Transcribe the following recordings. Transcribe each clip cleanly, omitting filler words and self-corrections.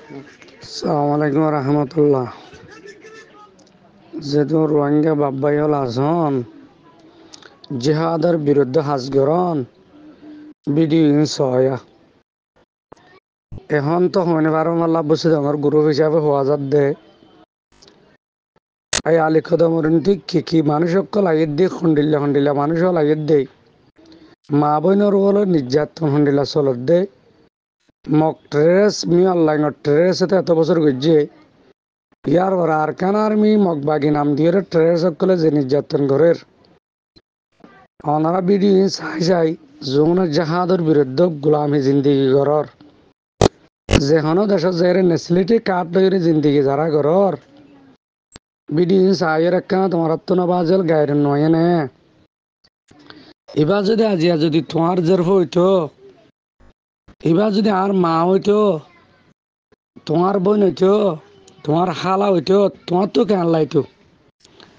আসসালামু আলাইকুম রহমতুল্লাহ। যেহেতু রোহিঙ্গা বাব্বাইল আজন জিহাদের বিরুদ্ধে হাজগরণ ভিডিও সয়া এখন তো হইনে বারো মাল্লা বসে আমার গ্রুপ হিসাবে হওয়া যাত দে এই আলী খদমরিন ঠিক কি মানুষ লাগিয়ে দিয়ে খন্ডিল্লা মানুষ লাগিয়ে দেয় মা বইনের বলে নির্যাতন খন্ডিল্লা চলত দে মক ট্রেস মি অনলাইন ট্রেস এত বছর গজ্জে ইয়ার পর আরকান আর্মি মগবাগি নাম দিয়ে ট্রেস সকলে যে নির্যাতন করের অনারা ভিডিও চাই যৌন জাহাদের বিরুদ্ধে গোলামী জিন্দিগি গড়র যেখানো দেশত যাইরে নেসলিটি কাঠ দইরে জিন্দিগি যারা গড়র ভিডিও চাইয়ের একটা তোমার তো নবাজল গায়ের নয় নে এবার যদি আজিয়া যদি তোমার জের হইতো এবার যদি আর মা হইতো তোমার বোন হইতো তোমার হালা হইতো তোমার তো কেন লাইতো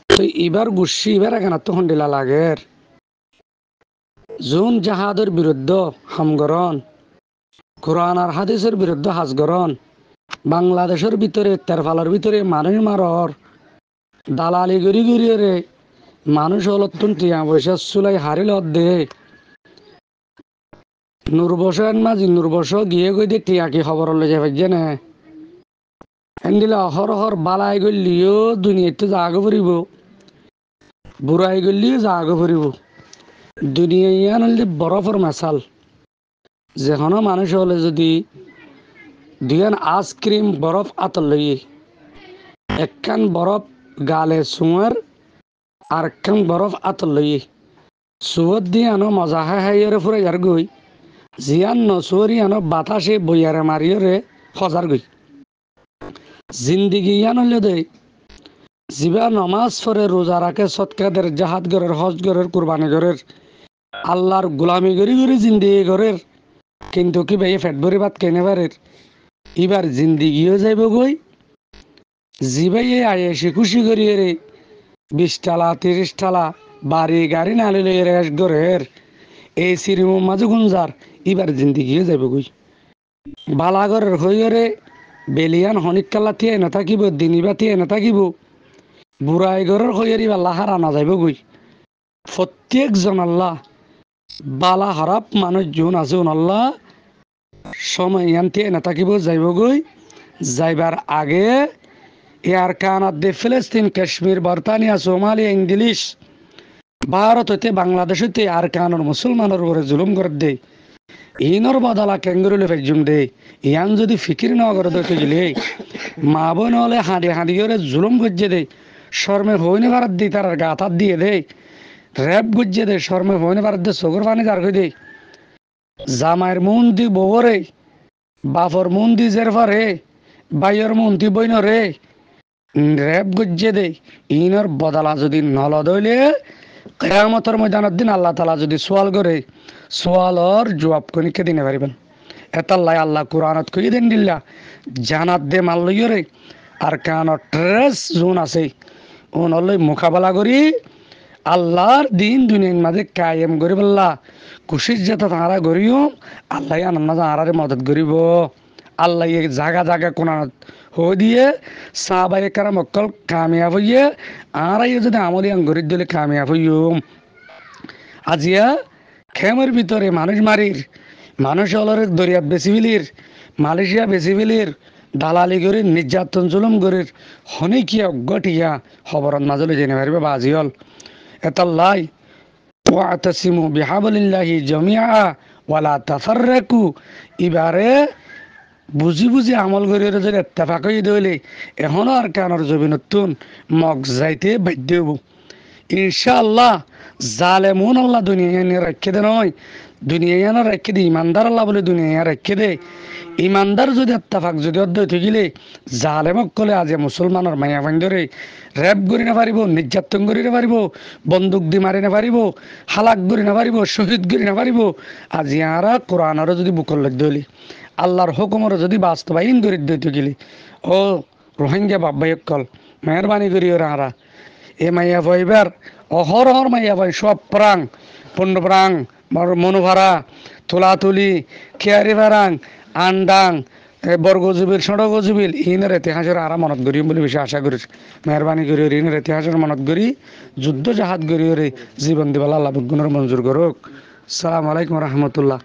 তো এবার গুসি এবার কেন তো হন্ডিলা লাগের জুন জাহাদের বিরুদ্ধে হামগরণ কোরআন আর হাদিসের বিরুদ্ধে হাজগরণ বাংলাদেশের ভিতরে তেরফালার ভিতরে মানুষ মারর দালালি গড়ি গড়িয়ে মানুষ অলত্তন টিয়া পয়সা চুলাই হারিল দে নুরবস মাঝি নুরবস গিয়ে গই দিয়ে টিয়া কি খবর লই যাবে জেনে এন্দিলে অহরহর বালাই গলিও দুনিয়াতে জাগ ফুরিব বুড়াই গলিও জাগ ফুরিব দুনিয়া ইয়ান হলে বরফর মেশাল যেখানো মানুষ হলে যদি দুয়ান আইসক্রিম বরফ আতর লইয়ে একখান বরফ গালে সুয়ার আর একখান বরফ আতর লইয়ে সুয়ত দিয়ে আনো মজা হাইয়ারে ফুরে যার গই জিয়ান নসুয়ারি আনো বাতাসে বইয়ারে মারিয়রে হজার গই জিন্দিগি ইয়ান হইলে দে জিবা নমাজ পড়ে রোজা রাখে সৎকাদের জাহাদ গরের হজ গরের কুরবানি গরের আল্লাহর গোলামি গরি গরি জিন্দিগি গরের কিন্তু কি ভাই ফেট ভরি ভাত কেনে পারের এবার জিন্দিগিও যাইব গই জিবাই আয়েসে খুশি করিয়ে রে 20 টালা 30 টালা বাড়ি গাড়ি নালি লইয়ে রেস গরের এই সিরিম মাঝে গুঞ্জার এবার জিন্দিগিও যাইব গই বালাগরের হইরে বেলিয়ান হনিক কালা থিয়ে না থাকিব দিনিবা থিয়ে না থাকিব বুড়াই ঘরের হইয়ারি বাল্লা হারা না যাইব গই প্রত্যেকজন আল্লাহ বালা হারাপ মানুষ জুন আছে আল্লাহ সময় ইয়ান্তি না থাকিব যাইব গই যাইবার আগে ইয়ার কানাত দে ফিলিস্তিন কাশ্মীর বর্তানিয়া সোমালিয়া ইংলিশ ভারত হইতে বাংলাদেশ হইতে আর কানোর মুসলমানের উপরে জুলুম করে দেয় ইনর বদলা কেঙ্গুরুলে ফেজুম দে ইয়ান যদি ফিকির না করে দেখতে গেলে মা বোন হলে হাঁড়ি করে জুলুম গজ্জে দে শর্মে হইনে ভারত দি তার গাথার দিয়ে দে র্যাব গজ্জে দে শর্মে হইনে ভারত দে চকুর পানি যার হয়ে দে জামাইয়ের মন দি ববরে বাপর মন দি জের ফারে বাইয়ের মন দি বইন রে র্যাব গজ্জে দে ইনর বদলা যদি নল দইলে কেয়ামতের ময়দানের দিন আল্লাহ তালা যদি সোয়াল করে সোয়ালর জবাব কনিকে দিনে পারিবেন এতাল্লাই আল্লাহ কোরআনত কই দেন দিল্লা জানাত দে মাল লইরে আর কানত ট্রেস জোন আছে ওনলই মোকাবেলা করি আল্লাহর দিন দুনিয়ার মাঝে কায়েম করি বললা খুশির যেতে তাঁরা করিও আল্লাহ আনন্দ তাঁরারে মদত করিব আল্লাহ জাগা জাগা কোরআনত হয়ে দিয়ে সাহাবাই কারা মক্কল কামিয়াব হইয়ে আরাই যদি আমলি আঙ্গুরির দিলে কামিয়াব হইম আজিয়া খেমের ভিতরে মানুষ মারির মানুষ অলরের দরিয়াত বেশি বিলির মালয়েশিয়া বেশি বিলির দালালি গরির নির্যাতন জুলুম গরির হনিকিয়া গটিয়া খবরত মাজলে জেনে পারিবে বাজিল এতাল্লাই ওয়াতাসিমু বিহাবলিল্লাহি জামিআ ওয়ালা তাফাররাকু এবারে বুঝি বুঝি আমল করিয়ে যদি এত্তেফাক হয়ে দইলে এখনো আর কানোর জমিনতুন মগ যাইতে বাধ্য হব ইনশাআল্লাহ জালেমুন আল্লাহ দুনিয়া রেখে দে নয় দুনিয়া রেখে দে ইমানদার আল্লাহ বলে দুনিয়া রেখে দে ইমানদার যদি এত্তেফাক যদি অধ্যয় থাকিলে জালেমক কলে আজ মুসলমানের মায়া ভাঙ্গরে রেপ করি না পারিব নির্যাতন করি না পারিব বন্দুক দি মারি না পারিব হালাক করি না পারিব শহীদ করি না পারিব আজ ইয়ারা কোরআনেরও যদি বুকল লাগ দইলে আল্লাহর হুকুমের যদি বাস্তবায়ন করে দিতে গেলে ও রোহিঙ্গা বাব্বাইকল মেহরবানি করি ওরা এ মাইয়া ভাইবার অহরহর মাইয়া ভাই সব প্রাং পণ্য প্রাং মনোভারা তুলাতুলি খেয়ারি ভারাং আন্ডাং বর্গজীবিল ষড়গজীবিল ইনের ইতিহাসের আরা মনত করিম বলে বেশি আশা করি মেহরবানি করি ইনের ইতিহাসের মনত করি যুদ্ধ জাহাজ গড়ি জীবন দিবাল আল্লাহ বুগুনের মঞ্জুর করুক। সালাম আলাইকুম রহমতুল্লাহ।